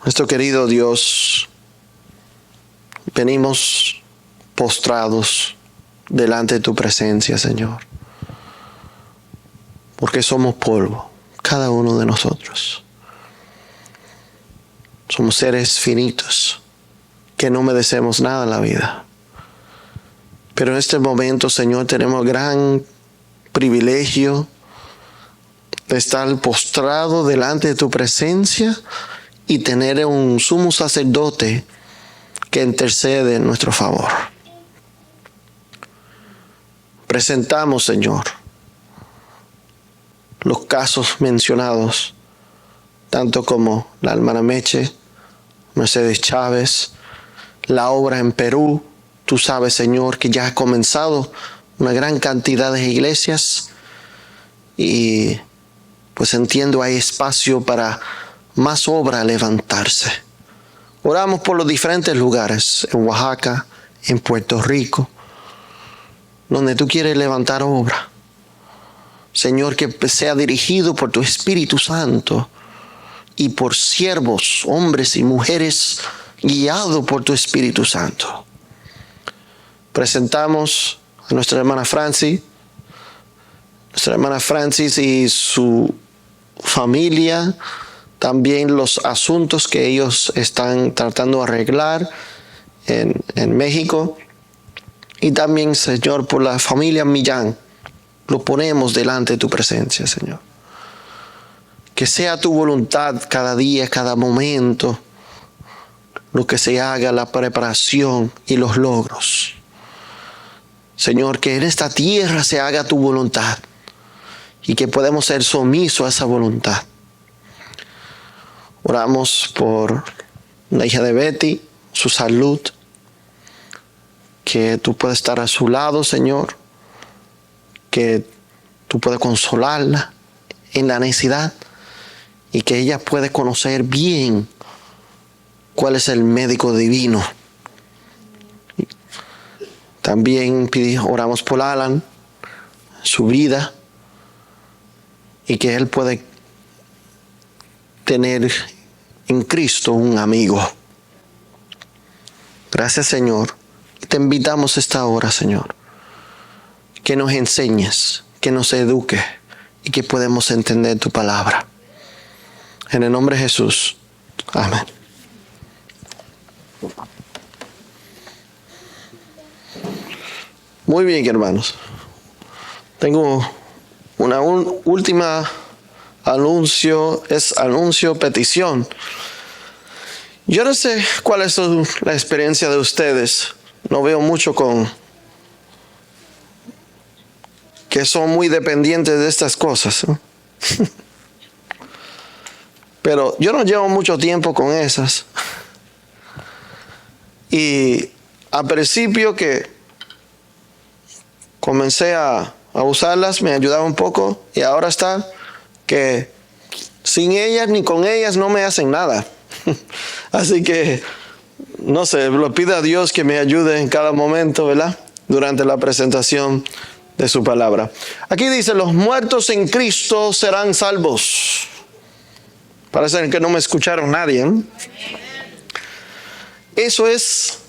Nuestro querido Dios, venimos postrados delante de tu presencia, Señor, porque somos polvo, cada uno de nosotros. Somos seres finitos que no merecemos nada en la vida. Pero en este momento, Señor, tenemos gran privilegio de estar postrado delante de tu presencia y tener un sumo sacerdote que intercede en nuestro favor. Presentamos, Señor, los casos mencionados, tanto como la hermana Meche, Mercedes Chávez, la obra en Perú. Tú sabes, Señor, que ya ha comenzado una gran cantidad de iglesias y pues entiendo hay espacio para más obra levantarse. Oramos por los diferentes lugares, en Oaxaca, en Puerto Rico, donde tú quieres levantar obra. Señor, que sea dirigido por tu Espíritu Santo y por siervos, hombres y mujeres, guiados por tu Espíritu Santo. Presentamos a nuestra hermana Francis y su familia, también los asuntos que ellos están tratando de arreglar en México. Y también, Señor, por la familia Millán, lo ponemos delante de tu presencia, Señor. Que sea tu voluntad cada día, cada momento, lo que se haga, la preparación y los logros. Señor, que en esta tierra se haga tu voluntad y que podamos ser sumisos a esa voluntad. Oramos por la hija de Betty, su salud, que tú puedas estar a su lado, Señor, que tú puedas consolarla en la necesidad y que ella pueda conocer bien cuál es el médico divino. También oramos por Alan, su vida, y que él puede tener en Cristo un amigo. Gracias, Señor. Te invitamos esta hora, Señor, que nos enseñes, que nos eduques y que podamos entender tu palabra. En el nombre de Jesús. Amén. Muy bien, hermanos. Tengo una última anuncio, petición. Yo no sé cuál es la experiencia de ustedes. No veo mucho que son muy dependientes de estas cosas, ¿no? Pero yo no llevo mucho tiempo con esas. Y al principio que comencé a usarlas, me ayudaba un poco, y ahora está que sin ellas ni con ellas no me hacen nada. Así que, no sé, lo pido a Dios que me ayude en cada momento, ¿verdad? Durante la presentación de su palabra. Aquí dice, los muertos en Cristo serán salvos. Parece que no me escucharon nadie, ¿eh? Eso es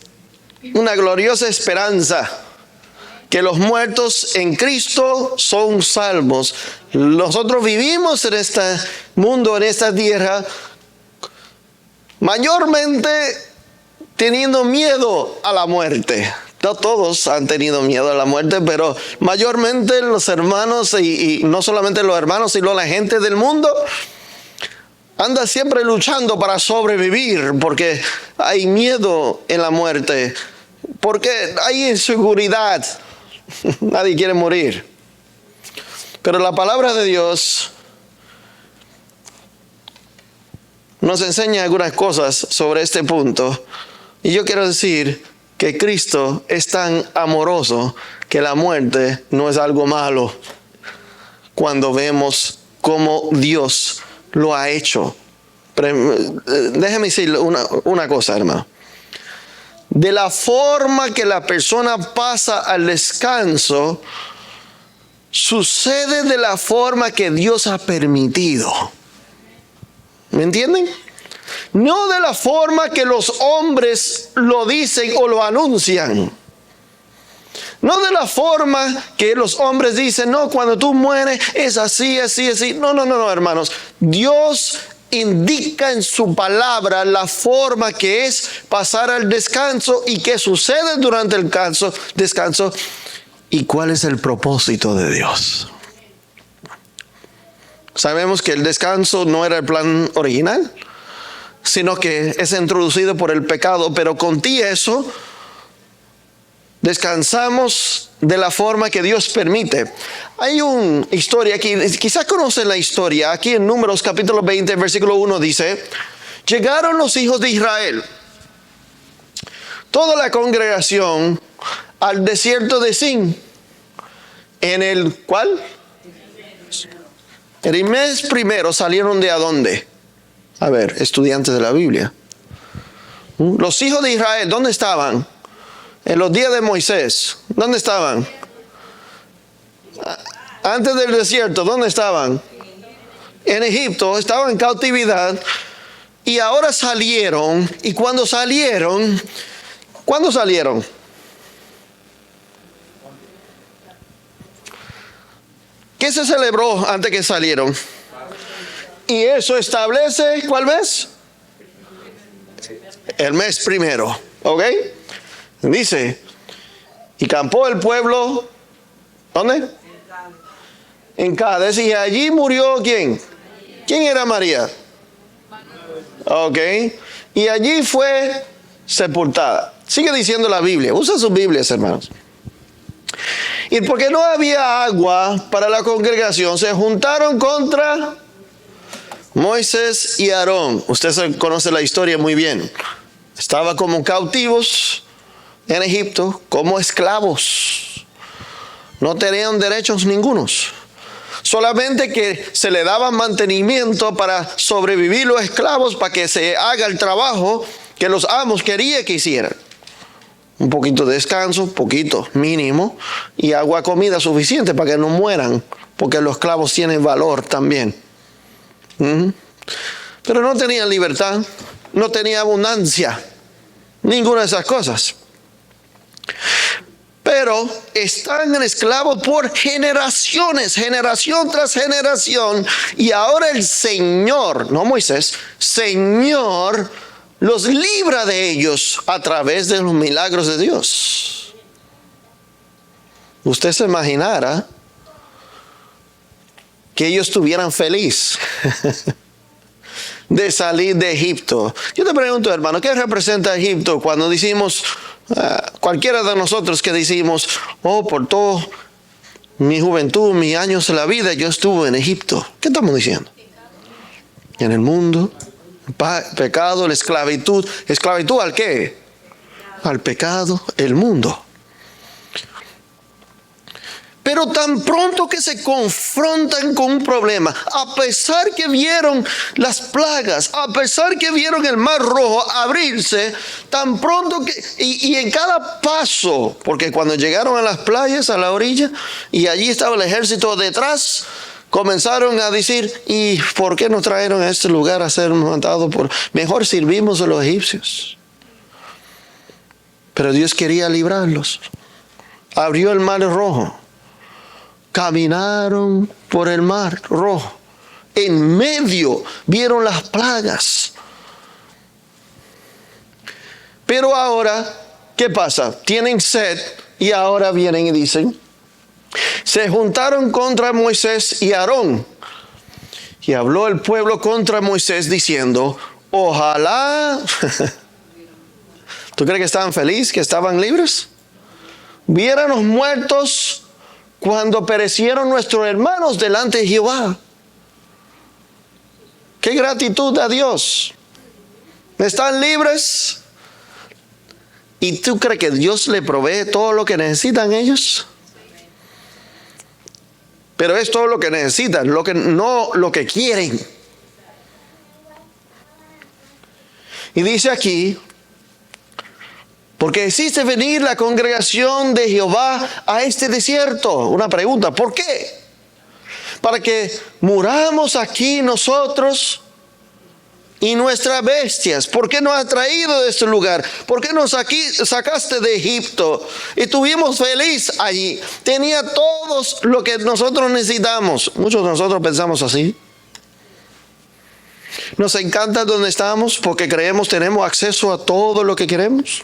una gloriosa esperanza, que los muertos en Cristo son salvos. Nosotros vivimos en este mundo, en esta tierra, mayormente teniendo miedo a la muerte. No todos han tenido miedo a la muerte, pero mayormente los hermanos, y no solamente los hermanos, sino la gente del mundo, anda siempre luchando para sobrevivir, porque hay miedo en la muerte, porque hay inseguridad. Nadie quiere morir. Pero la palabra de Dios nos enseña algunas cosas sobre este punto. Y yo quiero decir que Cristo es tan amoroso que la muerte no es algo malo cuando vemos cómo Dios lo ha hecho. Déjeme decirle una cosa, hermano. De la forma que la persona pasa al descanso, sucede de la forma que Dios ha permitido. ¿Me entienden? no de la forma que los hombres lo dicen o lo anuncian. No de la forma que los hombres dicen, no, cuando tú mueres es así, así, así. No, hermanos. Dios indica en su palabra la forma que es pasar al descanso y qué sucede durante el descanso y cuál es el propósito de Dios. Sabemos que el descanso no era el plan original, sino que es introducido por el pecado, pero con eso descansamos de la forma que Dios permite. Hay una historia aquí, quizás conocen la historia, aquí en Números capítulo 20, versículo 1 dice, llegaron los hijos de Israel, toda la congregación, al desierto de Sin, en el ¿cuál? En el mes primero salieron de ¿a dónde? A ver, estudiantes de la Biblia. Los hijos de Israel, ¿dónde estaban? En los días de Moisés, ¿dónde estaban? Antes del desierto, ¿dónde estaban? En Egipto, estaban en cautividad. Y ahora salieron. Y cuando salieron, ¿cuándo salieron? ¿Qué se celebró antes que salieron? Y eso establece, ¿cuál mes? El mes primero, ¿ok? Dice, y campó el pueblo, ¿dónde? En Cádiz, y allí murió ¿quién? ¿Quién era María? Ok, y allí fue sepultada. Sigue diciendo la Biblia, usa sus Biblias, hermanos. Y porque no había agua para la congregación, se juntaron contra Moisés y Aarón. Usted conoce la historia muy bien. Estaban como cautivos en Egipto, como esclavos. No tenían derechos ningunos. Solamente que se le daba mantenimiento para sobrevivir los esclavos, para que se haga el trabajo que los amos querían que hicieran. Un poquito de descanso, poquito, mínimo, y agua, comida suficiente para que no mueran, porque los esclavos tienen valor también. Pero no tenían libertad, no tenían abundancia, ninguna de esas cosas. Pero están en esclavos por generaciones, generación tras generación, y ahora el Señor, no Moisés, Señor, los libra de ellos a través de los milagros de Dios. Usted se imaginara que ellos estuvieran felices de salir de Egipto. Yo te pregunto, hermano, ¿qué representa Egipto cuando decimos, cualquiera de nosotros que decimos, oh, por todo mi juventud, mis años de la vida, yo estuve en Egipto? ¿Qué estamos diciendo? En el mundo. Pecado, la esclavitud. ¿Esclavitud al qué? Al pecado, el mundo. Pero tan pronto que se confrontan con un problema, a pesar que vieron las plagas, a pesar que vieron el mar rojo abrirse, tan pronto que, y en cada paso, porque cuando llegaron a las playas, a la orilla, y allí estaba el ejército detrás, comenzaron a decir, ¿y por qué nos trajeron a este lugar a ser matados? Mejor servimos a los egipcios. Pero Dios quería librarlos. Abrió el mar rojo. Caminaron por el mar rojo. En medio vieron las plagas. Pero ahora, ¿qué pasa? Tienen sed y ahora vienen y dicen, se juntaron contra Moisés y Aarón. Y habló el pueblo contra Moisés diciendo, ojalá. ¿Tú crees que estaban felices, que estaban libres? Viéramos muertos cuando perecieron nuestros hermanos delante de Jehová. ¡Qué gratitud a Dios! ¿Están libres? ¿Y tú crees que Dios le provee todo lo que necesitan ellos? Pero es todo lo que necesitan, no lo que quieren. Y dice aquí, porque hiciste venir la congregación de Jehová a este desierto. Una pregunta, ¿por qué? Para que muramos aquí nosotros y nuestras bestias? ¿Por qué nos has traído de este lugar? ¿Por qué nos sacaste de Egipto? Y estuvimos felices allí. Tenía todo lo que nosotros necesitamos. Muchos de nosotros pensamos así. Nos encanta donde estamos porque creemos tenemos acceso a todo lo que queremos.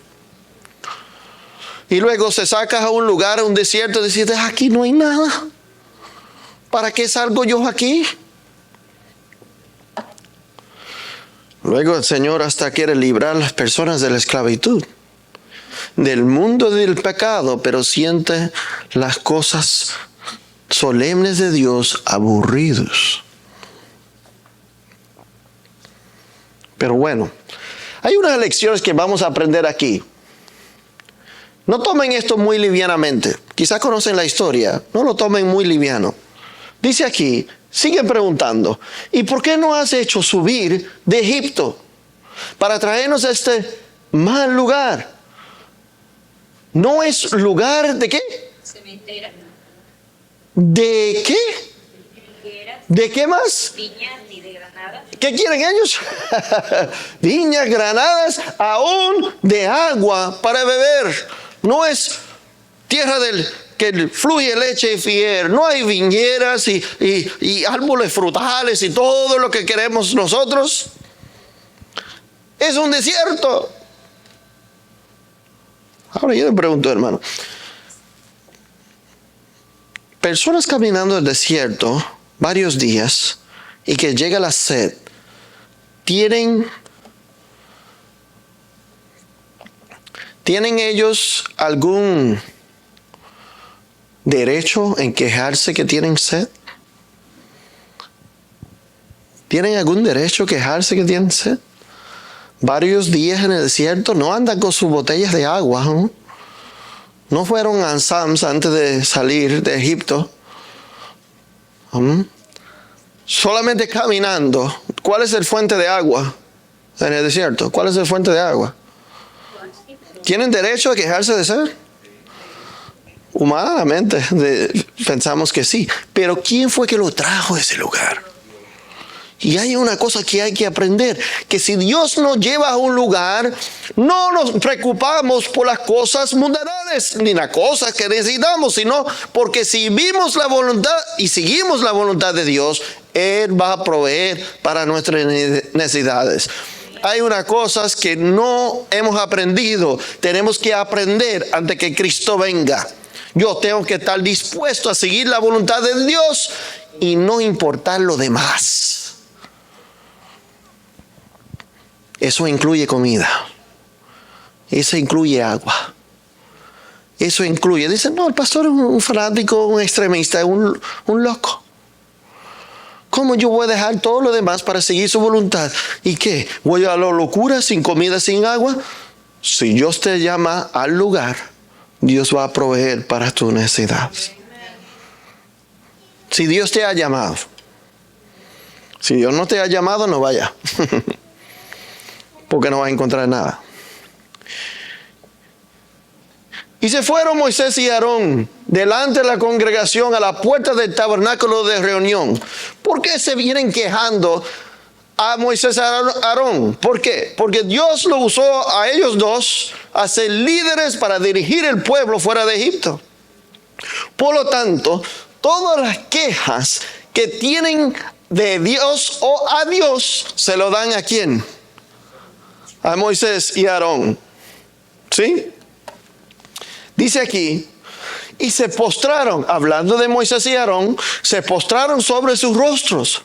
Y luego se saca a un lugar, a un desierto, y dices, aquí no hay nada. ¿Para qué salgo yo aquí? Luego el Señor hasta quiere librar a las personas de la esclavitud, del mundo del pecado, pero siente las cosas solemnes de Dios aburridos. Pero bueno, hay unas lecciones que vamos a aprender aquí. No tomen esto muy livianamente. Quizás conocen la historia, no lo tomen muy liviano. Dice aquí, siguen preguntando, ¿y por qué no has hecho subir de Egipto para traernos a este mal lugar? ¿No es lugar de qué? Cementera. ¿De qué? ¿De qué más? Viñas ni de granadas. ¿Qué quieren ellos? Viñas, granadas, aún de agua para beber. No es tierra que fluye leche y fiel. No hay viñeras y árboles frutales y todo lo que queremos nosotros. Es un desierto. Ahora yo me pregunto, hermano. Personas caminando el desierto varios días y que llega la sed, ¿tienen ellos algún derecho en quejarse que tienen sed? ¿Tienen algún derecho a quejarse que tienen sed? Varios días en el desierto, no andan con sus botellas de agua, ¿no? No fueron a Sams antes de salir de Egipto. Solamente caminando. ¿Cuál es el fuente de agua en el desierto? ¿Cuál es el fuente de agua? ¿Tienen derecho a quejarse de sed? Humanamente pensamos que sí. Pero ¿quién fue que lo trajo a ese lugar? Y hay una cosa que hay que aprender, que si Dios nos lleva a un lugar, no nos preocupamos por las cosas mundanas, ni las cosas que necesitamos, sino porque si vimos la voluntad y seguimos la voluntad de Dios, Él va a proveer para nuestras necesidades. Hay unas cosas que no hemos aprendido, tenemos que aprender antes que Cristo venga. Yo tengo que estar dispuesto a seguir la voluntad de Dios y no importar lo demás. Eso incluye comida. Eso incluye agua. Eso incluye. Dicen, no, el pastor es un fanático, un extremista, un loco. ¿Cómo yo voy a dejar todo lo demás para seguir su voluntad? ¿Y qué? ¿Voy a la locura sin comida, sin agua? Si Dios te llama al lugar, Dios va a proveer para tus necesidades. Si Dios te ha llamado. Si Dios no te ha llamado, no vaya. Porque no va a encontrar nada. Y se fueron Moisés y Aarón delante de la congregación a la puerta del tabernáculo de reunión. ¿Por qué se vienen quejando a Moisés y a Aarón? ¿Por qué? Porque Dios lo usó a ellos dos a ser líderes para dirigir el pueblo fuera de Egipto. Por lo tanto, todas las quejas que tienen de Dios o a Dios, se lo dan ¿a quién? A Moisés y Aarón. ¿Sí? Dice aquí, y se postraron, hablando de Moisés y Aarón, se postraron sobre sus rostros.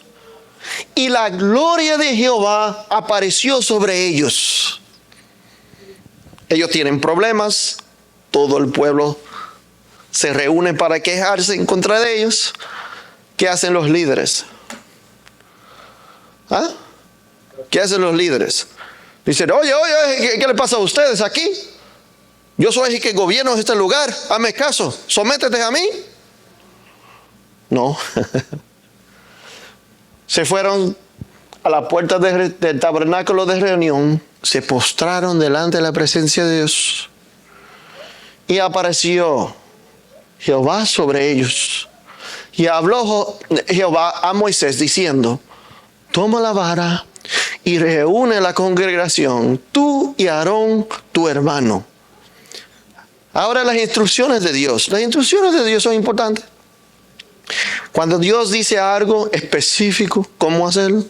Y la gloria de Jehová apareció sobre ellos. Ellos tienen problemas, todo el pueblo se reúne para quejarse en contra de ellos. ¿Qué hacen los líderes? ¿Ah? ¿Qué hacen los líderes? Dicen, oye, ¿qué le pasa a ustedes aquí? Yo soy el que gobierno este lugar, hazme caso, sométete a mí. No. Se fueron a la puerta del tabernáculo de reunión, se postraron delante de la presencia de Dios y apareció Jehová sobre ellos. Y habló Jehová a Moisés diciendo, toma la vara y reúne la congregación, tú y Aarón, tu hermano. Ahora las instrucciones de Dios. Las instrucciones de Dios son importantes. Cuando Dios dice algo específico, ¿cómo hacerlo?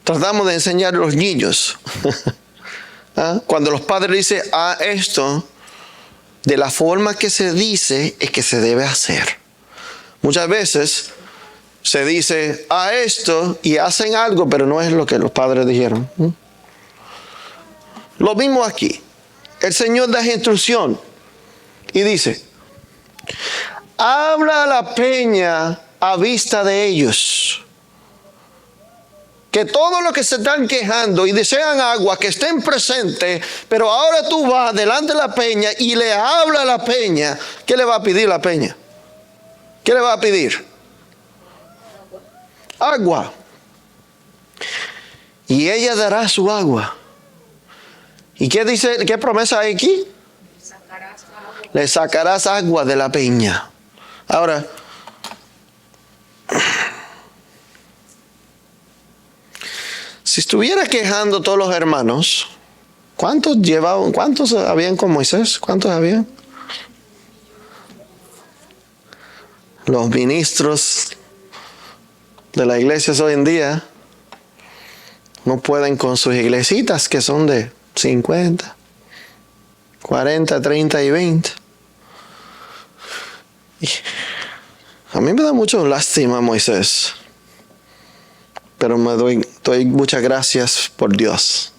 Tratamos de enseñar a los niños. Cuando los padres dicen, esto, de la forma que se dice, es que se debe hacer. Muchas veces se dice, esto, y hacen algo, pero no es lo que los padres dijeron. Lo mismo aquí. El Señor da instrucción y dice, habla a la peña a vista de ellos, que todos los que se están quejando y desean agua, que estén presentes, pero ahora tú vas delante de la peña y le habla a la peña. ¿Qué le va a pedir la peña? ¿Qué le va a pedir? Agua. Y ella dará su agua. ¿Y qué dice? ¿Qué promesa hay aquí? Le sacarás agua de la peña. Ahora, si estuviera quejando todos los hermanos, ¿cuántos habían con Moisés? ¿Cuántos habían? Los ministros de las iglesias hoy en día no pueden con sus iglesitas que son de 50, 40, 30 y 20. Y a mí me da mucho lástima Moisés, pero doy muchas gracias por Dios.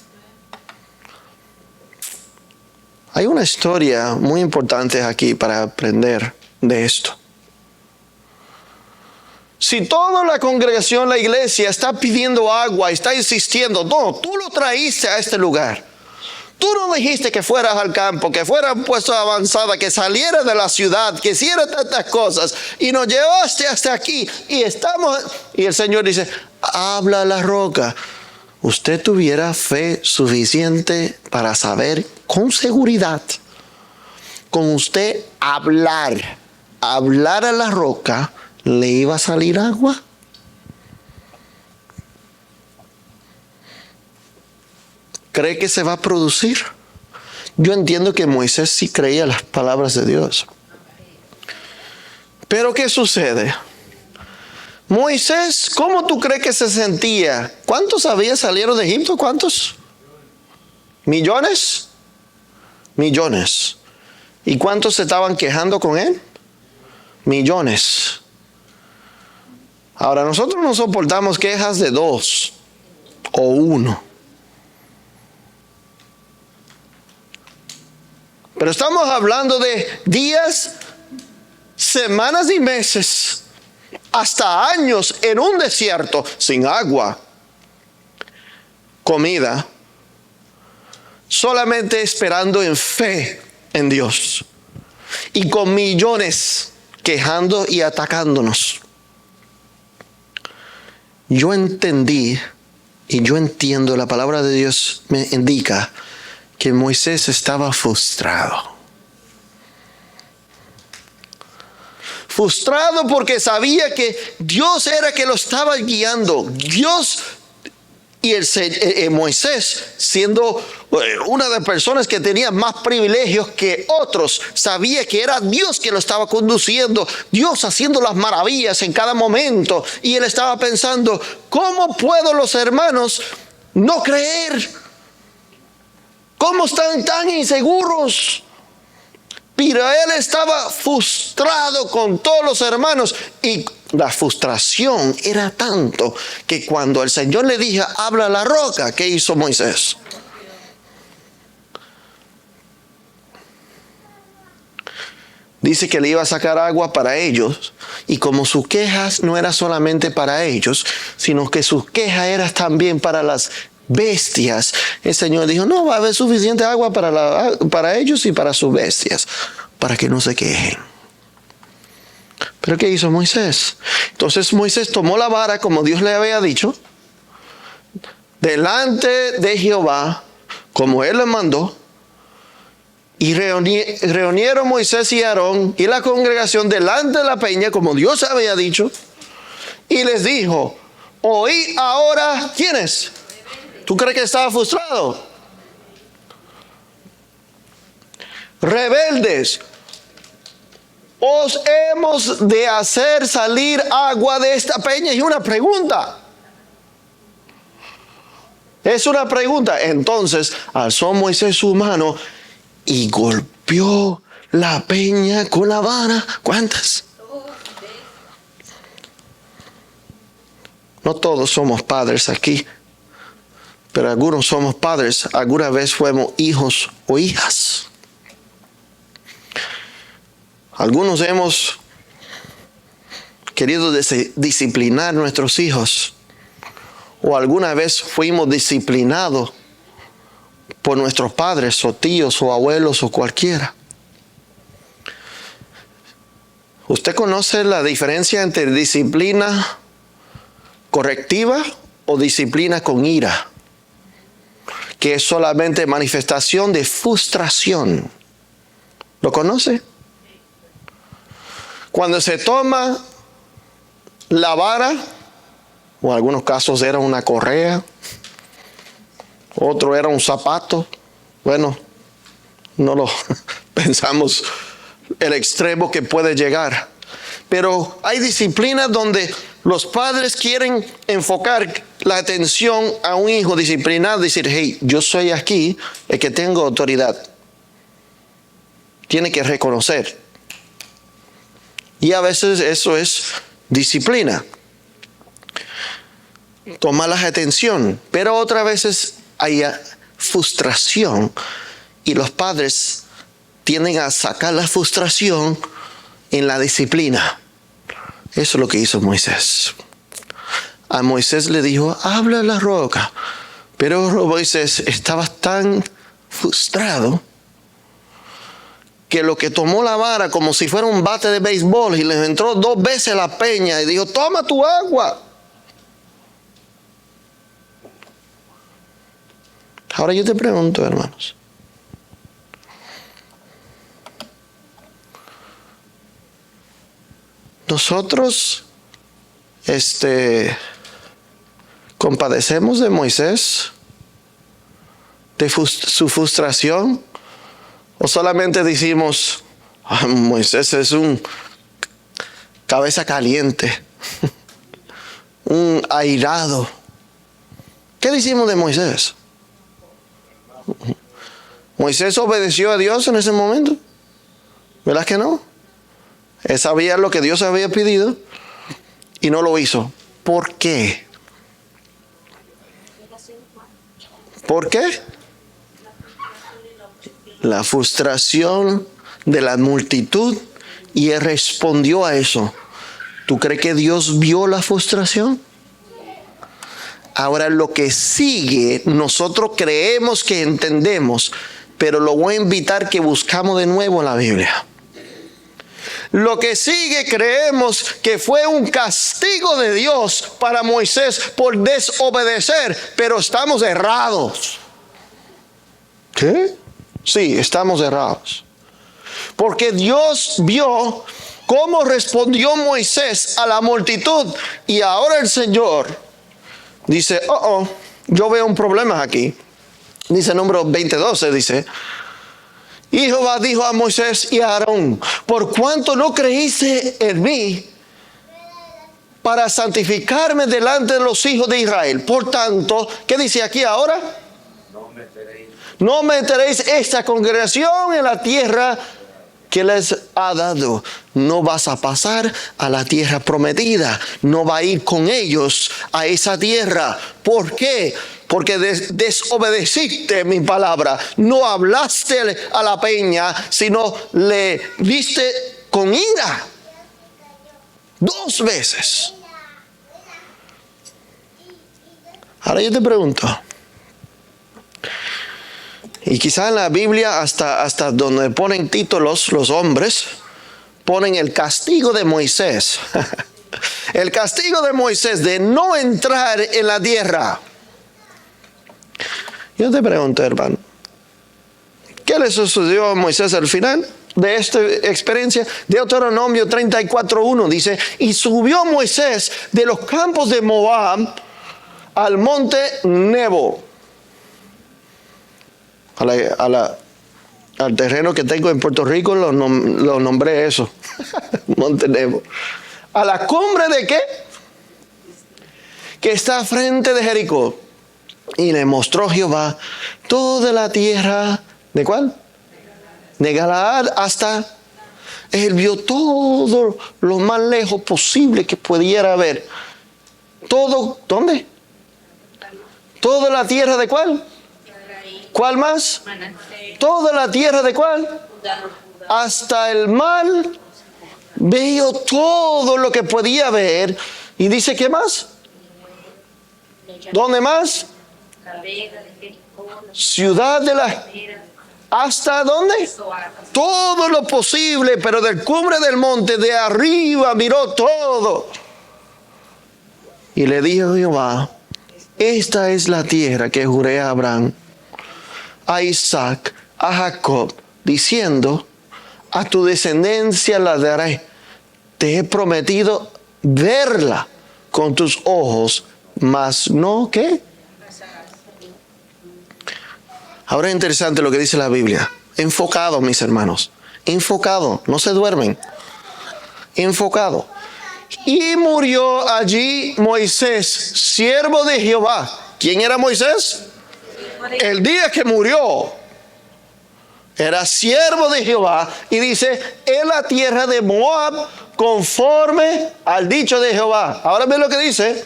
Hay una historia muy importante aquí para aprender de esto. Si toda la congregación, la iglesia está pidiendo agua y está insistiendo, no, tú lo traíste a este lugar. Tú no dijiste que fueras al campo, que fuera un puesto avanzado, que saliera de la ciudad, que hiciera tantas cosas y nos llevaste hasta aquí y el Señor dice, habla a la roca. Usted tuviera fe suficiente para saber con seguridad, con usted hablar a la roca, ¿le iba a salir agua? ¿Cree que se va a producir? Yo entiendo que Moisés sí creía las palabras de Dios. Pero ¿qué sucede? Moisés, ¿cómo tú crees que se sentía? ¿Cuántos había salido de Egipto? ¿Cuántos? ¿Millones? Millones. ¿Y cuántos se estaban quejando con él? Millones. Ahora, nosotros no soportamos quejas de 2 o 1. Pero estamos hablando de días, semanas y meses, hasta años en un desierto, sin agua, comida, solamente esperando en fe en Dios. Y con millones quejando y atacándonos. Yo entendí y yo entiendo, la palabra de Dios me indica que Moisés estaba frustrado. Frustrado porque sabía que Dios era que lo estaba guiando. Dios y Moisés, siendo una de las personas que tenía más privilegios que otros, sabía que era Dios que lo estaba conduciendo, Dios haciendo las maravillas en cada momento. Y él estaba pensando, ¿cómo puedo los hermanos no creer? ¿Cómo están tan inseguros? Pero él estaba frustrado con todos los hermanos y la frustración era tanto que cuando el Señor le dijo, habla a la roca, ¿qué hizo Moisés? Dice que le iba a sacar agua para ellos y como sus quejas no eran solamente para ellos, sino que sus quejas eran también para las bestias. El Señor dijo, no, va a haber suficiente agua para ellos y para sus bestias, para que no se quejen. ¿Pero qué hizo Moisés? Entonces Moisés tomó la vara como Dios le había dicho, delante de Jehová, como él le mandó, y reunieron Moisés y Aarón y la congregación delante de la peña, como Dios había dicho, y les dijo, oí ahora, ¿quiénes? ¿Tú crees que estaba frustrado? Rebeldes, os hemos de hacer salir agua de esta peña. Y una pregunta. Es una pregunta. Entonces alzó Moisés su mano y golpeó la peña con la vara. ¿Cuántas? No todos somos padres aquí, pero algunos somos padres. Alguna vez fuimos hijos o hijas. Algunos hemos querido disciplinar a nuestros hijos, o alguna vez fuimos disciplinados por nuestros padres o tíos o abuelos o cualquiera. ¿Usted conoce la diferencia entre disciplina correctiva o disciplina con ira? Que es solamente manifestación de frustración. ¿Lo conoce? Cuando se toma la vara, o en algunos casos era una correa, otro era un zapato. Bueno, no lo pensamos el extremo que puede llegar. Pero hay disciplinas donde los padres quieren enfocar la atención a un hijo disciplinado, decir, hey, yo soy aquí el que tengo autoridad. Tiene que reconocer. Y a veces eso es disciplina. Toma la atención. Pero otras veces hay frustración. Y los padres tienden a sacar la frustración en la disciplina. Eso es lo que hizo Moisés. A Moisés le dijo, habla a la roca. Pero Moisés estaba tan frustrado que lo que tomó la vara como si fuera un bate de béisbol y le entró 2 veces la peña y dijo, toma tu agua. Ahora yo te pregunto, hermanos. Nosotros compadecemos de Moisés, de su frustración, o solamente decimos, Moisés es un cabeza caliente, un airado. ¿Qué decimos de Moisés? ¿Moisés obedeció a Dios en ese momento? ¿Verdad que no? Él sabía lo que Dios había pedido y no lo hizo. ¿Por qué? ¿Por qué? La frustración de la multitud, y él respondió a eso. ¿Tú crees que Dios vio la frustración? Ahora lo que sigue, nosotros creemos que entendemos, pero lo voy a invitar que buscamos de nuevo en la Biblia. Lo que sigue creemos que fue un castigo de Dios para Moisés por desobedecer, pero estamos errados. ¿Qué? Sí, estamos errados. Porque Dios vio cómo respondió Moisés a la multitud, y ahora el Señor dice, yo veo un problema aquí. Dice número 20:12, dice, y Jehová dijo a Moisés y a Aarón, por cuanto no creíste en mí para santificarme delante de los hijos de Israel. Por tanto, ¿qué dice aquí ahora? No meteréis esta congregación en la tierra que les ha dado. No vas a pasar a la tierra prometida. No va a ir con ellos a esa tierra. ¿Por qué? Porque desobedeciste mi palabra. No hablaste a la peña, sino le diste con ira. 2 veces. Ahora yo te pregunto. Y quizá en la Biblia, hasta donde ponen títulos los hombres, ponen el castigo de Moisés. El castigo de Moisés de no entrar en la tierra. Yo te pregunto, hermano, ¿qué le sucedió a Moisés al final de esta experiencia? Deuteronomio 34:1 dice, y subió Moisés de los campos de Moab al monte Nebo. Al terreno que tengo en Puerto Rico lo nombré eso. Monte Nebo. ¿A la cumbre de qué? Que está frente de Jericó. Y le mostró Jehová toda la tierra. ¿De cuál? De Galaad hasta... Él vio todo lo más lejos posible que pudiera ver. Todo, ¿dónde? Toda la tierra de cuál? ¿Cuál más? Toda la tierra de cuál? Hasta el mar. Vio todo lo que podía ver. Y dice, ¿qué más? ¿Dónde más? Ciudad de la... ¿Hasta dónde? Todo lo posible, pero del cumbre del monte, de arriba, miró todo. Y le dijo Jehová, esta es la tierra que juré a Abraham, a Isaac, a Jacob, diciendo, a tu descendencia la daré. Te he prometido verla con tus ojos, mas no, ¿qué? Ahora es interesante lo que dice la Biblia. Enfocado, mis hermanos. Enfocado. No se duermen. Enfocado. Y murió allí Moisés, siervo de Jehová. ¿Quién era Moisés? El día que murió. Era siervo de Jehová. Y dice, en la tierra de Moab, conforme al dicho de Jehová. Ahora ven lo que dice.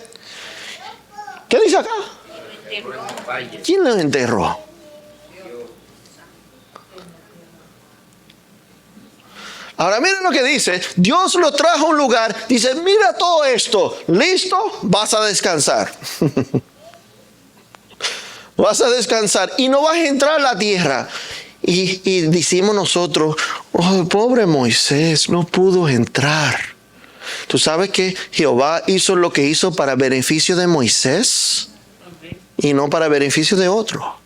¿Qué dice acá? ¿Quién lo enterró? Ahora miren lo que dice. Dios lo trajo a un lugar. Dice, mira todo esto. ¿Listo? Vas a descansar. Vas a descansar. Y no vas a entrar a la tierra. Y decimos nosotros, oh, pobre Moisés, no pudo entrar. ¿Tú sabes que Jehová hizo lo que hizo para beneficio de Moisés? Y no para beneficio de otro.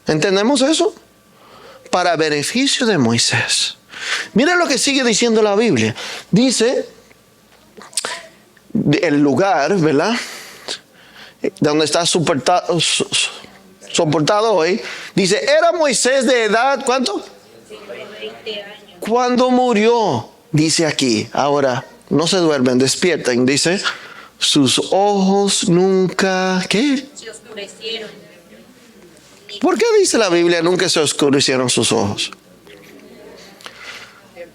¿Entendemos eso? Para beneficio de Moisés. Miren lo que sigue diciendo la Biblia. Dice, el lugar, ¿verdad? Donde está soportado hoy. Dice, era Moisés de edad, ¿cuánto? 20 años. Cuando murió, dice aquí. Ahora, no se duermen, despierten. Dice, sus ojos nunca, ¿qué? Se oscurecieron. ¿Por qué dice la Biblia nunca se oscurecieron sus ojos?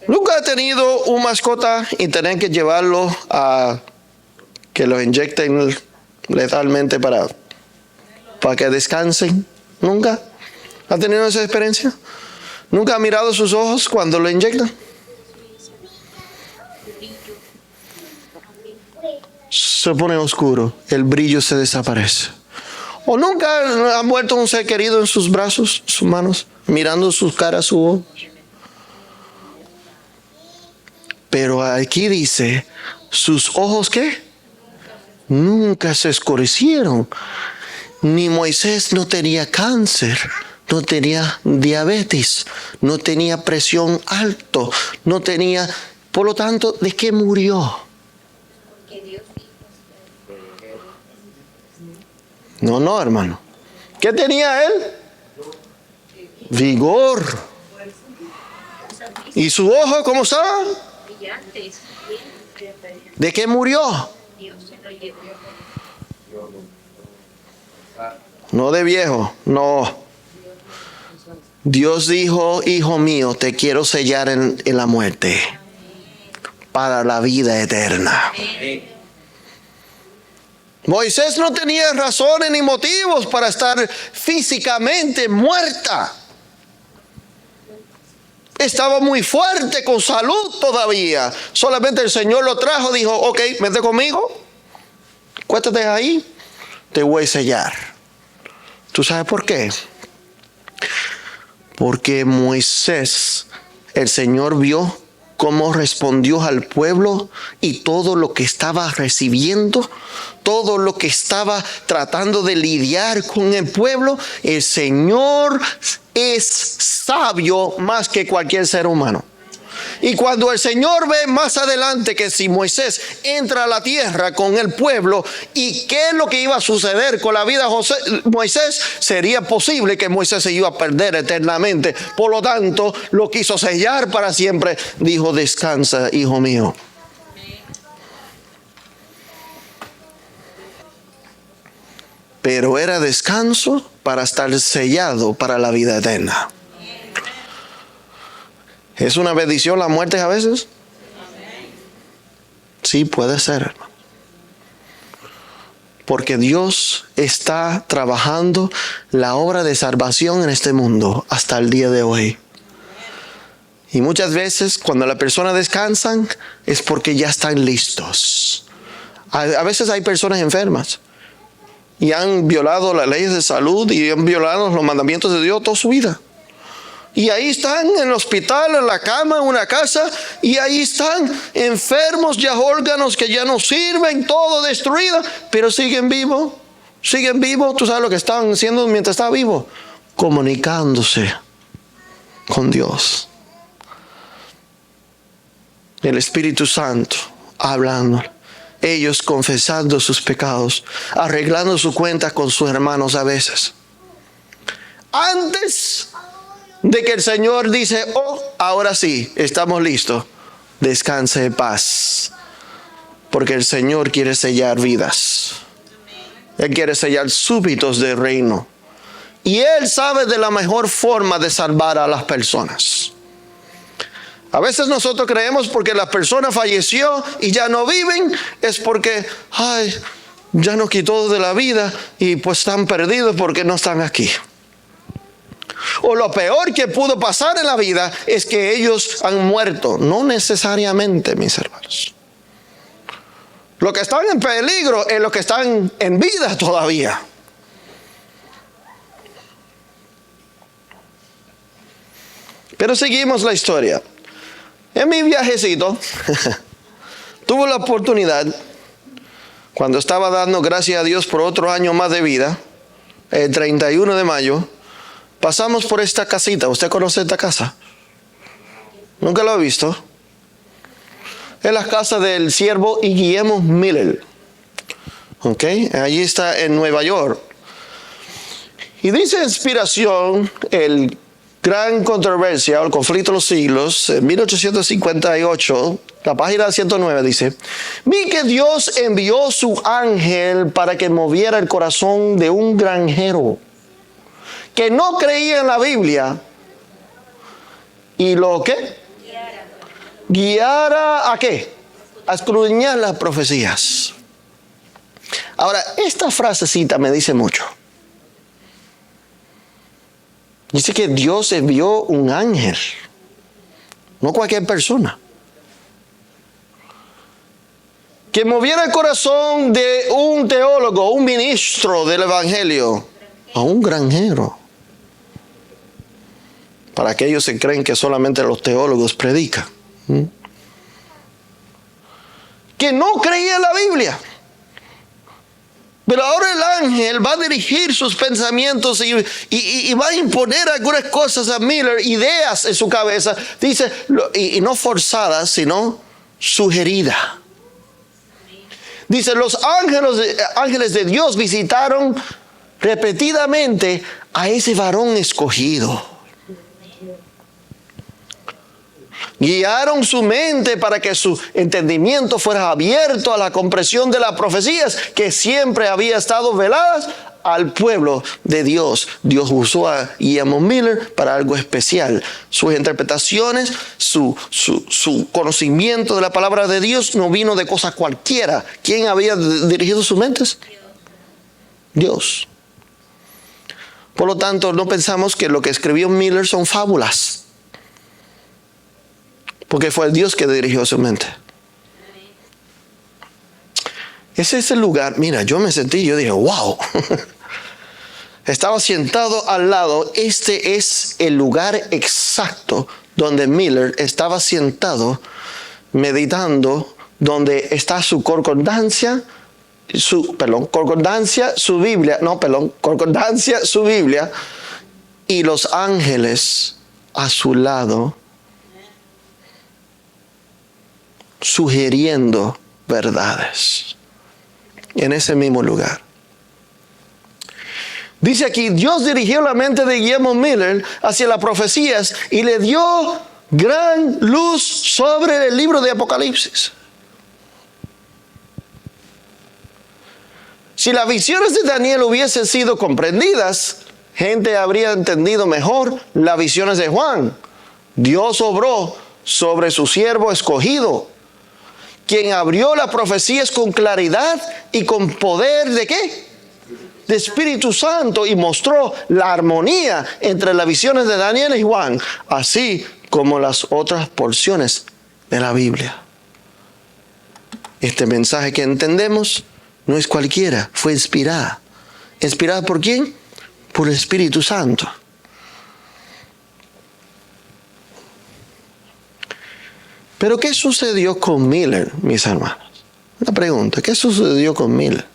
Nunca he tenido una mascota y tener que llevarlo a que lo inyecten letalmente para que descansen. ¿Nunca? ¿Ha tenido esa experiencia? ¿Nunca ha mirado sus ojos cuando lo inyectan? Se pone oscuro, el brillo se desaparece. ¿O nunca ha muerto un ser querido en sus brazos, sus manos, mirando sus caras, su ojos? Pero aquí dice, sus ojos, ¿qué? Nunca se oscurecieron. Ni Moisés no tenía cáncer, no tenía diabetes, no tenía presión alto, no tenía... Por lo tanto, ¿de qué murió? No, hermano. ¿Qué tenía él? Vigor. ¿Y su ojo cómo estaba? ¿De qué murió? No de viejo, no. Dios dijo, hijo mío, te quiero sellar en la muerte para la vida eterna. Moisés no tenía razones ni motivos para estar físicamente muerta. Estaba muy fuerte, con salud todavía. Solamente el Señor lo trajo, dijo, ok, vete conmigo, cuéntate ahí, te voy a sellar. ¿Tú sabes por qué? Porque Moisés, el Señor vio cómo respondió al pueblo y todo lo que estaba recibiendo, todo lo que estaba tratando de lidiar con el pueblo. El Señor es sabio más que cualquier ser humano. Y cuando el Señor ve más adelante que si Moisés entra a la tierra con el pueblo y qué es lo que iba a suceder con la vida de Moisés, sería posible que Moisés se iba a perder eternamente. Por lo tanto, lo quiso sellar para siempre. Dijo: descansa, hijo mío. Pero era descanso para estar sellado para la vida eterna. ¿Es una bendición la muerte a veces? Sí, puede ser, hermano. Porque Dios está trabajando la obra de salvación en este mundo hasta el día de hoy. Y muchas veces cuando las personas descansan es porque ya están listos. A veces hay personas enfermas y han violado las leyes de salud y han violado los mandamientos de Dios toda su vida. Y ahí están en el hospital, en la cama, en una casa, y ahí están enfermos, ya órganos que ya no sirven, todo destruido, pero siguen vivos. Tú sabes lo que estaban haciendo mientras estaba vivo, comunicándose con Dios. El Espíritu Santo hablando. Ellos confesando sus pecados, arreglando su cuenta con sus hermanos a veces. Antes de que el Señor dice: oh, ahora sí, estamos listos. Descanse en paz. Porque el Señor quiere sellar vidas. Él quiere sellar súbditos del reino. Y Él sabe de la mejor forma de salvar a las personas. A veces nosotros creemos porque la persona falleció y ya no viven, es porque, ya nos quitó de la vida y pues están perdidos porque no están aquí. O lo peor que pudo pasar en la vida es que ellos han muerto. No necesariamente, mis hermanos. Los que están en peligro es los que están en vida todavía. Pero seguimos la historia. En mi viajecito, tuve la oportunidad, cuando estaba dando gracias a Dios por otro año más de vida, el 31 de mayo, pasamos por esta casita. ¿Usted conoce esta casa? ¿Nunca lo ha visto? Es la casa del siervo Guillermo Miller. ¿Ok? Allí está en Nueva York. Y dice Inspiración, el gran controversia, el conflicto de los siglos, en 1858, la página 109 dice: vi que Dios envió su ángel para que moviera el corazón de un granjero que no creía en la Biblia y lo ¿qué? Guiara ¿a qué? A escudriñar las profecías. Ahora, esta frasecita me dice mucho. Dice que Dios envió un ángel, no cualquier persona, que moviera el corazón de un teólogo, un ministro del evangelio, a un granjero. Para aquellos que creen que solamente los teólogos predican. Que no creía en la Biblia. Pero ahora el ángel va a dirigir sus pensamientos y va a imponer algunas cosas a Miller, ideas en su cabeza. Dice, y no forzadas, sino sugeridas. Dice, los ángeles de Dios visitaron repetidamente a ese varón escogido. Guiaron su mente para que su entendimiento fuera abierto a la comprensión de las profecías que siempre había estado veladas al pueblo de Dios. Dios usó a Guillermo Miller para algo especial. Sus interpretaciones, su conocimiento de la palabra de Dios no vino de cosas cualquiera. ¿Quién había dirigido sus mentes? Dios. Por lo tanto, no pensamos que lo que escribió Miller son fábulas. Porque fue Dios que dirigió su mente. Ese es el lugar. Mira, yo me sentí, yo dije, wow. Estaba sentado al lado. Este es el lugar exacto donde Miller estaba sentado, meditando, donde está su concordancia, su Biblia, y los ángeles a su lado, sugiriendo verdades. En ese mismo lugar. Dice aquí, Dios dirigió la mente de Guillermo Miller hacia las profecías y le dio gran luz sobre el libro de Apocalipsis. Si las visiones de Daniel hubiesen sido comprendidas, gente habría entendido mejor las visiones de Juan. Dios obró sobre su siervo escogido, quien abrió las profecías con claridad y con poder ¿de qué? De Espíritu Santo, y mostró la armonía entre las visiones de Daniel y Juan, así como las otras porciones de la Biblia. Este mensaje que entendemos no es cualquiera, fue inspirada. ¿Inspirada por quién? Por el Espíritu Santo. Pero ¿qué sucedió con Miller, mis hermanos? Una pregunta, ¿qué sucedió con Miller?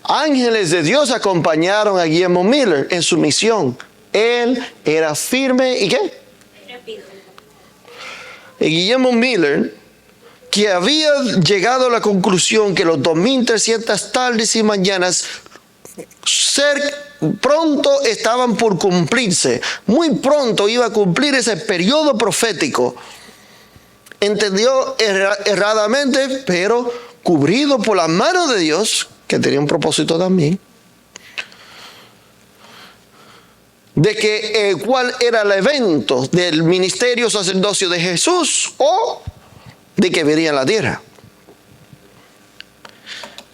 Ángeles de Dios acompañaron a Guillermo Miller en su misión. Él era firme y ¿qué? Rápido. Y Guillermo Miller, que había llegado a la conclusión que los 2300 tardes y mañanas pronto estaban por cumplirse, muy pronto iba a cumplir ese periodo profético, entendió erradamente, pero cubrido por la mano de Dios, que tenía un propósito también, de que cuál era el evento del ministerio sacerdocio de Jesús o de que vería en la tierra.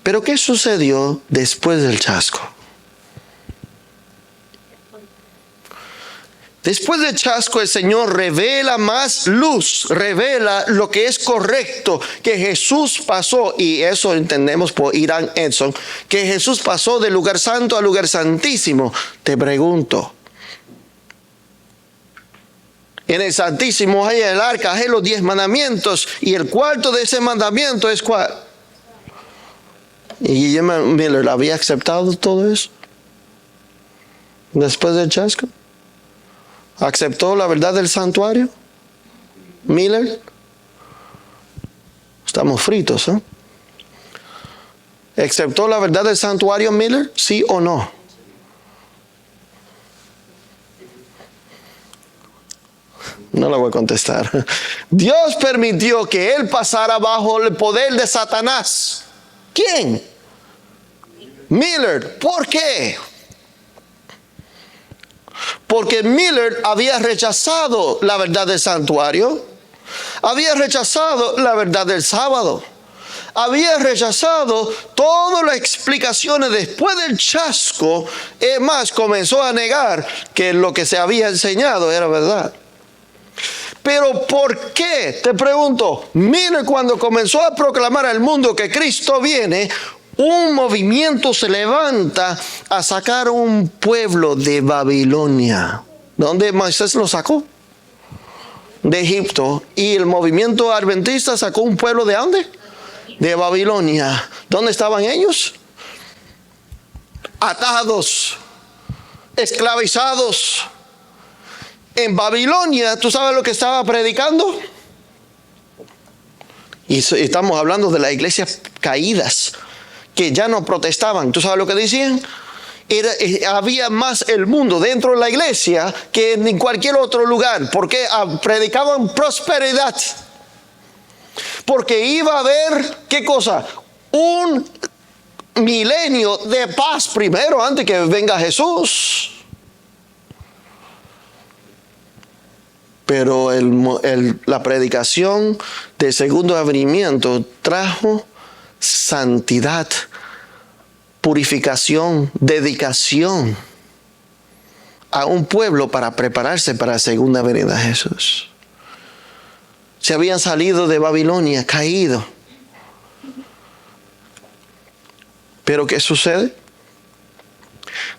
Pero ¿qué sucedió después del chasco? Después del chasco, el Señor revela más luz, revela lo que es correcto, que Jesús pasó, y eso entendemos por Irán Edson, que Jesús pasó del lugar santo al lugar santísimo. Te pregunto, en el santísimo hay el arca, hay los 10 mandamientos, y el cuarto de ese mandamiento es ¿cuál? ¿Y Guillermo Miller había aceptado todo eso después del chasco? ¿Aceptó la verdad del santuario? Miller. Estamos fritos, ¿eh? ¿Aceptó la verdad del santuario Miller? ¿Sí o no? No lo voy a contestar. Dios permitió que él pasara bajo el poder de Satanás. ¿Quién? Miller. ¿Por qué? Porque Miller había rechazado la verdad del santuario, había rechazado la verdad del sábado, había rechazado todas las explicaciones después del chasco. Es más, comenzó a negar que lo que se había enseñado era verdad. Pero ¿por qué? Te pregunto, Miller, cuando comenzó a proclamar al mundo que Cristo viene, un movimiento se levanta a sacar un pueblo de Babilonia. ¿Dónde Moisés lo sacó? De Egipto. ¿Y el movimiento adventista sacó un pueblo de dónde? De Babilonia. ¿Dónde estaban ellos? Atados, esclavizados. En Babilonia, ¿tú sabes lo que estaba predicando? Y estamos hablando de las iglesias caídas, que ya no protestaban. ¿Tú sabes lo que decían? Había más el mundo dentro de la iglesia que en cualquier otro lugar, porque predicaban prosperidad, porque iba a haber, ¿qué cosa? Un milenio de paz primero, antes que venga Jesús. Pero la predicación del segundo advenimiento trajo santidad, purificación, dedicación a un pueblo para prepararse para la segunda venida de Jesús. Se habían salido de Babilonia, caído. Pero ¿qué sucede?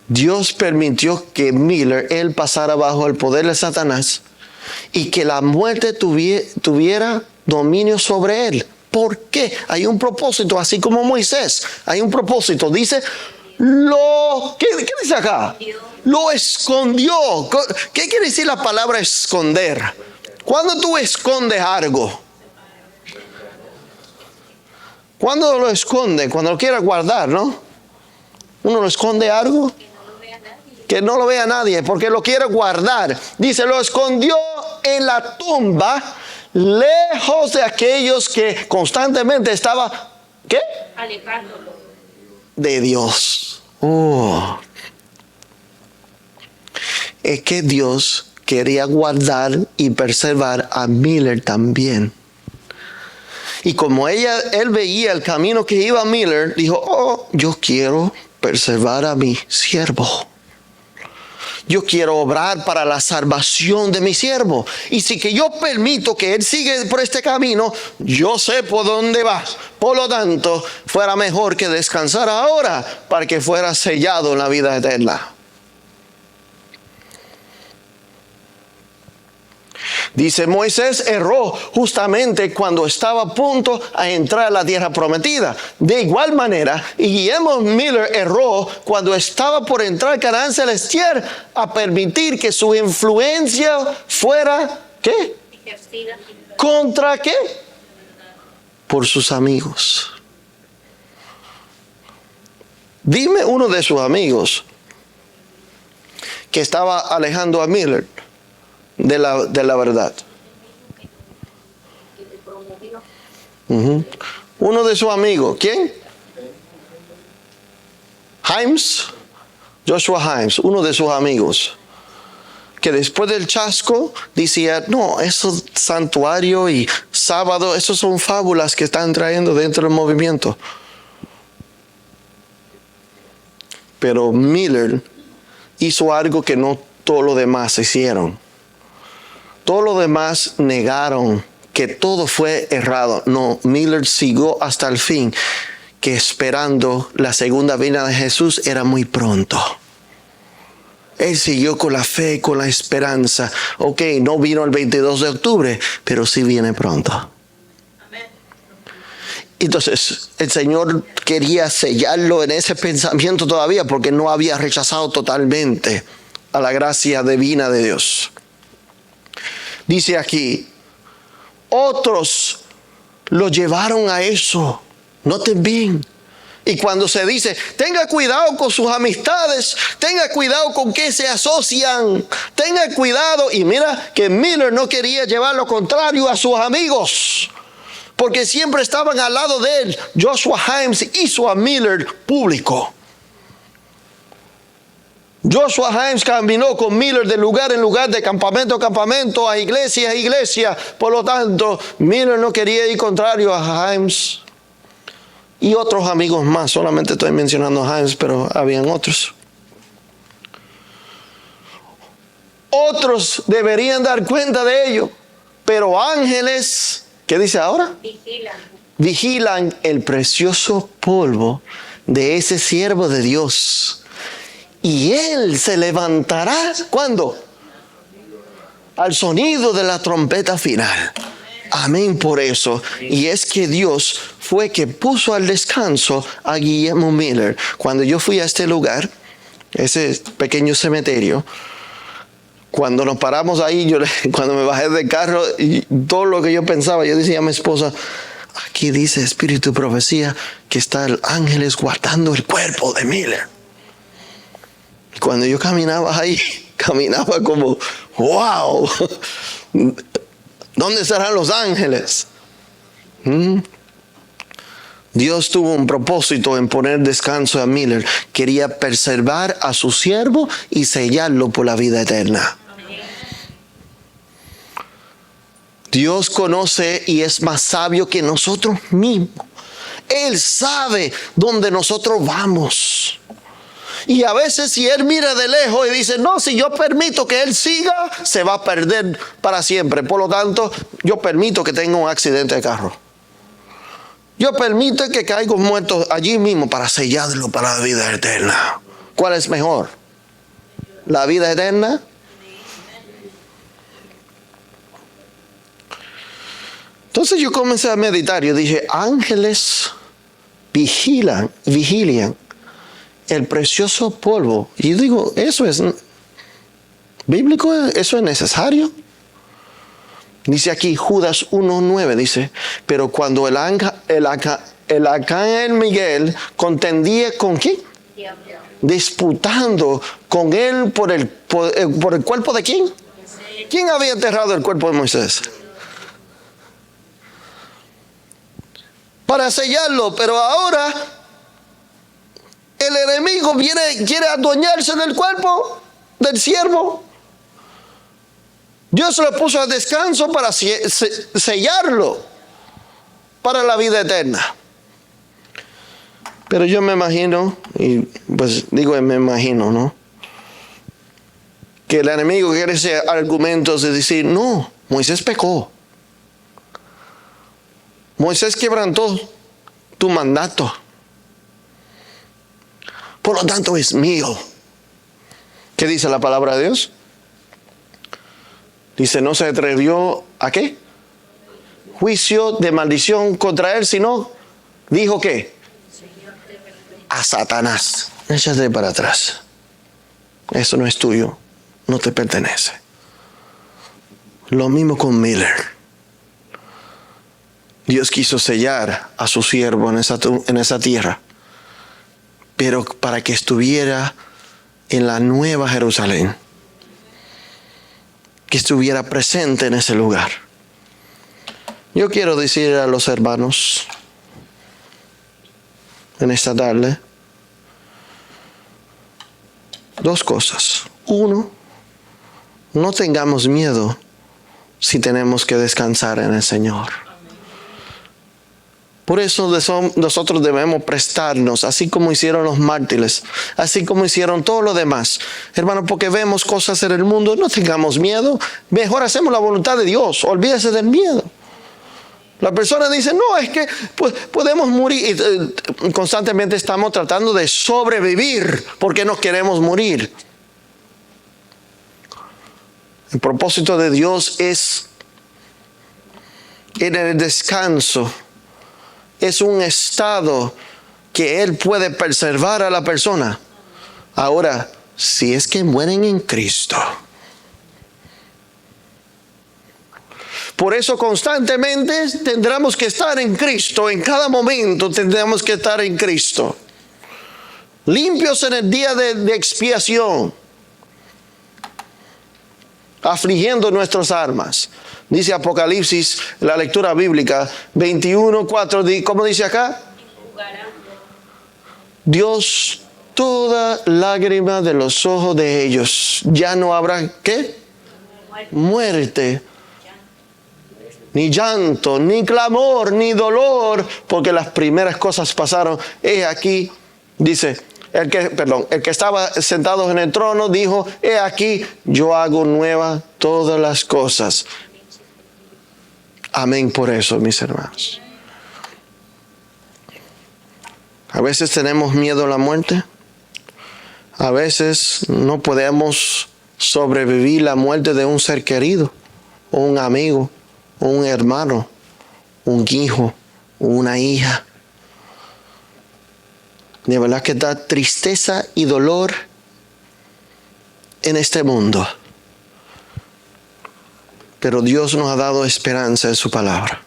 Dios permitió que Miller, él pasara bajo el poder de Satanás y que la muerte tuviera dominio sobre él. ¿Por qué? Hay un propósito, así como Moisés. Hay un propósito. Dice, ¿qué dice acá? Lo escondió. ¿Qué quiere decir la palabra esconder? Cuando tú escondes algo, cuando lo esconde, cuando lo quieres guardar, ¿no? Uno lo esconde algo que no lo vea nadie, porque lo quiere guardar. Dice, lo escondió en la tumba, lejos de aquellos que constantemente estaban, ¿qué? Alejándolo. De Dios. Es que Dios quería guardar y preservar a Miller también. Y como él veía el camino que iba Miller, dijo, yo quiero preservar a mi siervo. Yo quiero obrar para la salvación de mi siervo. Y si que yo permito que él siga por este camino, yo sé por dónde va. Por lo tanto, fuera mejor que descansara ahora para que fuera sellado en la vida eterna. Dice, Moisés erró justamente cuando estaba a punto a entrar a la tierra prometida. De igual manera, Guillermo Miller erró cuando estaba por entrar a Canaán Celestial a permitir que su influencia fuera, ¿qué? Ejercida. ¿Contra qué? Por sus amigos. Dime uno de sus amigos que estaba alejando a Miller de la verdad. Uno de sus amigos, ¿quién? Himes, Joshua Himes, uno de sus amigos, que después del chasco decía, no, esos santuario y sábado, esos son fábulas que están trayendo dentro del movimiento. Pero Miller hizo algo que no todos los demás hicieron. Todos los demás negaron que todo fue errado. No, Miller siguió hasta el fin, que esperando la segunda venida de Jesús era muy pronto. Él siguió con la fe, con la esperanza. Ok, no vino el 22 de octubre, pero sí viene pronto. Amén. Entonces, el Señor quería sellarlo en ese pensamiento todavía, porque no había rechazado totalmente a la gracia divina de Dios. Dice aquí, otros lo llevaron a eso. Noten bien. Y cuando se dice, tenga cuidado con sus amistades, tenga cuidado con qué se asocian, tenga cuidado. Y mira que Miller no quería llevar lo contrario a sus amigos, porque siempre estaban al lado de él. Joshua Himes hizo a Miller público. Joshua Himes caminó con Miller de lugar en lugar, de campamento a campamento, a iglesia a iglesia. Por lo tanto, Miller no quería ir contrario a Himes. Y otros amigos más, solamente estoy mencionando a Himes, pero habían otros. Otros deberían dar cuenta de ello, pero ángeles, ¿qué dice ahora? Vigilan el precioso polvo de ese siervo de Dios. Y él se levantará, ¿cuándo? Al sonido de la trompeta final. Amén por eso. Y es que Dios fue que puso al descanso a Guillermo Miller. Cuando yo fui a este lugar, ese pequeño cementerio, cuando nos paramos ahí, cuando me bajé del carro, y todo lo que yo pensaba, yo decía a mi esposa, aquí dice Espíritu y Profecía que está el ángeles guardando el cuerpo de Miller. Y cuando yo caminaba ahí, caminaba como, wow, ¿dónde estarán los ángeles? Dios tuvo un propósito en poner descanso a Miller. Quería preservar a su siervo y sellarlo por la vida eterna. Dios conoce y es más sabio que nosotros mismos. Él sabe dónde nosotros vamos. Y a veces si él mira de lejos y dice, no, si yo permito que él siga, se va a perder para siempre. Por lo tanto, yo permito que tenga un accidente de carro. Yo permito que caiga muerto allí mismo para sellarlo para la vida eterna. ¿Cuál es mejor? ¿La vida eterna? Entonces yo comencé a meditar. Yo dije, ángeles vigilan el precioso polvo. Y yo digo, ¿eso es bíblico? ¿Eso es necesario? Dice aquí Judas 1:9, dice, pero cuando el arcángel Miguel contendía con ¿quién? Diablo. Disputando con él por el cuerpo de ¿quién? ¿Quién había enterrado el cuerpo de Moisés? Para sellarlo, pero ahora el enemigo quiere adueñarse del cuerpo del siervo. Dios lo puso a descanso para sellarlo para la vida eterna. Pero yo me imagino, y pues digo me imagino, ¿no? Que el enemigo quiere ese argumentos de decir, no, Moisés pecó. Moisés quebrantó tu mandato. Por lo tanto es mío. ¿Qué dice la palabra de Dios? Dice, no se atrevió a ¿qué? Juicio de maldición contra él, sino dijo ¿qué? A Satanás, échate para atrás. Eso no es tuyo, no te pertenece. Lo mismo con Miller. Dios quiso sellar a su siervo en esa tierra, pero para que estuviera en la nueva Jerusalén, que estuviera presente en ese lugar. Yo quiero decir a los hermanos en esta tarde dos cosas. Uno, no tengamos miedo si tenemos que descansar en el Señor. Por eso nosotros debemos prestarnos, así como hicieron los mártires, así como hicieron todo lo demás. Hermano, porque vemos cosas en el mundo, no tengamos miedo. Mejor hacemos la voluntad de Dios, olvídese del miedo. La persona dice, no, es que pues, podemos morir. Y, constantemente estamos tratando de sobrevivir porque no queremos morir. El propósito de Dios es en el descanso. Es un estado que Él puede preservar a la persona. Ahora, si es que mueren en Cristo. Por eso constantemente tendremos que estar en Cristo. En cada momento tendremos que estar en Cristo. Limpios en el día de expiación. Afligiendo nuestras almas. Dice Apocalipsis, la lectura bíblica 21:4, ¿cómo dice acá? Dios, toda lágrima de los ojos de ellos. Ya no habrá, ¿qué? Muerte. Ni llanto, ni clamor, ni dolor, porque las primeras cosas pasaron. He aquí, dice, el que estaba sentado en el trono dijo, he aquí, yo hago nueva todas las cosas. Amén por eso, mis hermanos. A veces tenemos miedo a la muerte. A veces no podemos sobrevivir la muerte de un ser querido, o un amigo, o un hermano, un hijo, o una hija. De verdad que da tristeza y dolor en este mundo. Pero Dios nos ha dado esperanza en su palabra.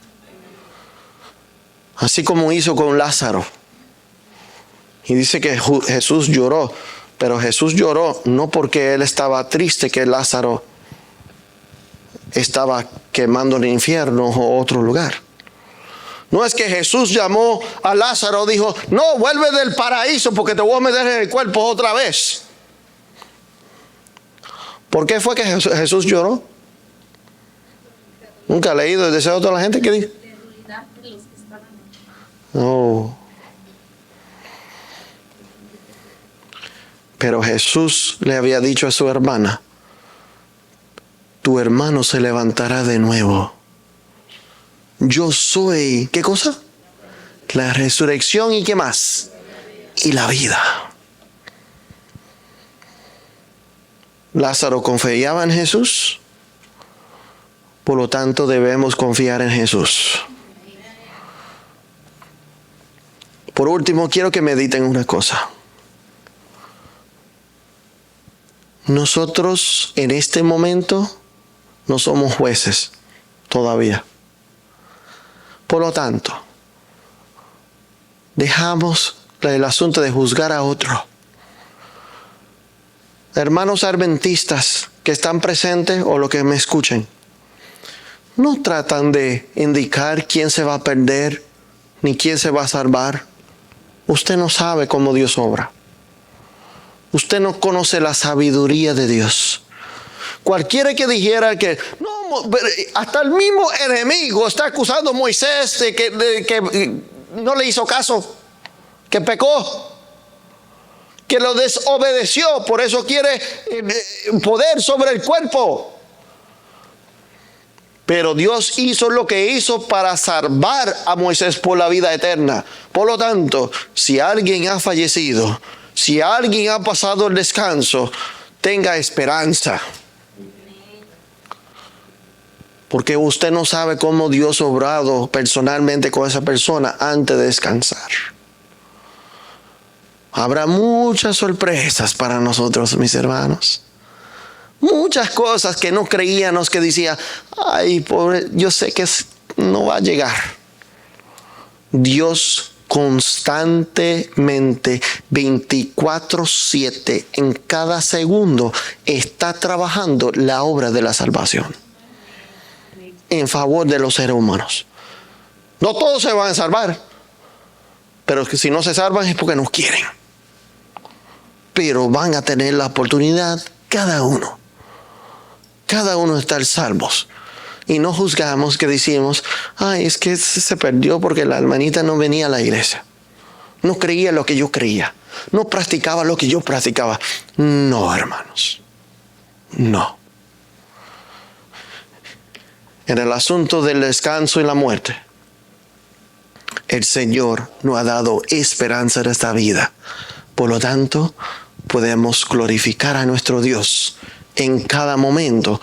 Así como hizo con Lázaro. Y dice que Jesús lloró. Pero Jesús lloró no porque Él estaba triste que Lázaro estaba quemando en el infierno o otro lugar. No es que Jesús llamó a Lázaro, dijo, no, vuelve del paraíso porque te voy a meter en el cuerpo otra vez. ¿Por qué fue que Jesús lloró? ¿Nunca ha leído el deseo de toda la gente? ¿Qué dice? No. Pero Jesús le había dicho a su hermana, tu hermano se levantará de nuevo. Yo soy, ¿qué cosa? La resurrección y ¿qué más? Y la vida. Lázaro confiaba en Jesús. Por lo tanto, debemos confiar en Jesús. Por último, quiero que mediten una cosa. Nosotros en este momento no somos jueces. todavía. Por lo tanto, dejamos el asunto de juzgar a otro. Hermanos adventistas que están presentes o los que me escuchen, no tratan de indicar quién se va a perder ni quién se va a salvar. Usted no sabe cómo Dios obra. Usted no conoce la sabiduría de Dios. Cualquiera que dijera que no, hasta el mismo enemigo está acusando a Moisés de que no le hizo caso, que pecó, que lo desobedeció, por eso quiere poder sobre el cuerpo. Pero Dios hizo lo que hizo para salvar a Moisés por la vida eterna. Por lo tanto, si alguien ha fallecido, si alguien ha pasado el descanso, tenga esperanza. Porque usted no sabe cómo Dios ha obrado personalmente con esa persona antes de descansar. Habrá muchas sorpresas para nosotros, mis hermanos. Muchas cosas que no creíamos, que decía, ay, pobre, yo sé que no va a llegar. Dios constantemente, 24/7, en cada segundo, está trabajando la obra de la salvación en favor de los seres humanos. No todos se van a salvar, pero que si no se salvan es porque no quieren. Pero van a tener la oportunidad cada uno. Cada uno de estar salvos. Y no juzgamos que decimos, ay, es que se perdió porque la hermanita no venía a la iglesia. No creía lo que yo creía. No practicaba lo que yo practicaba. No, hermanos. No. En el asunto del descanso y la muerte, el Señor nos ha dado esperanza en esta vida. Por lo tanto, podemos glorificar a nuestro Dios en cada momento,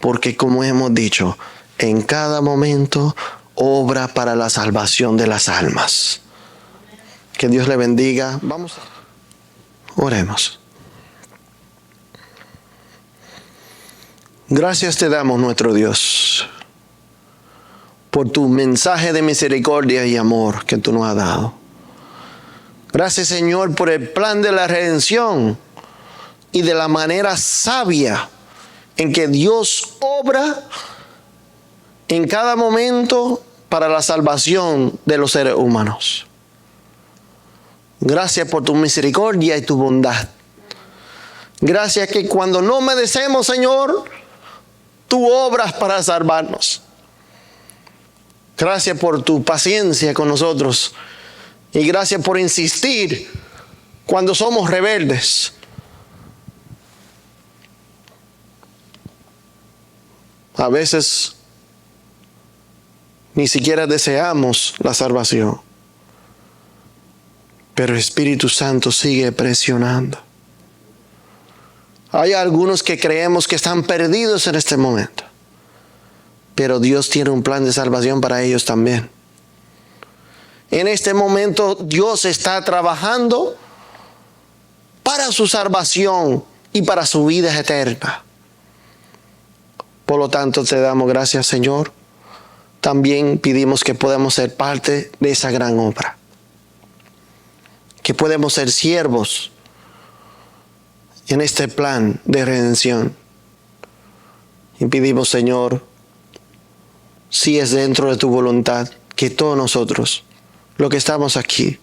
porque como hemos dicho, en cada momento obra para la salvación de las almas. Que Dios le bendiga. Oremos. Gracias te damos, nuestro Dios, por tu mensaje de misericordia y amor que tú nos has dado. Gracias, Señor, por el plan de la redención y de la manera sabia en que Dios obra en cada momento para la salvación de los seres humanos. Gracias por tu misericordia y tu bondad. Gracias que cuando no merecemos, Señor, tú obras para salvarnos. Gracias por tu paciencia con nosotros. Y gracias por insistir cuando somos rebeldes. A veces ni siquiera deseamos la salvación. Pero el Espíritu Santo sigue presionando. Hay algunos que creemos que están perdidos en este momento. Pero Dios tiene un plan de salvación para ellos también. En este momento Dios está trabajando para su salvación y para su vida eterna. Por lo tanto, te damos gracias, Señor. También pedimos que podamos ser parte de esa gran obra. Que podemos ser siervos en este plan de redención. Y pedimos, Señor, si es dentro de tu voluntad, que todos nosotros, los que estamos aquí,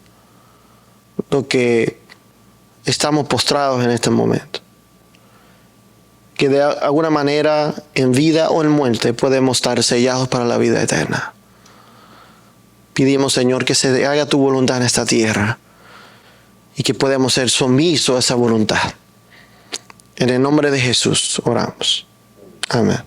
los que estamos postrados en este momento, que de alguna manera en vida o en muerte podemos estar sellados para la vida eterna. Pedimos, Señor, que se haga tu voluntad en esta tierra y que podamos ser sumisos a esa voluntad. En el nombre de Jesús oramos. Amén.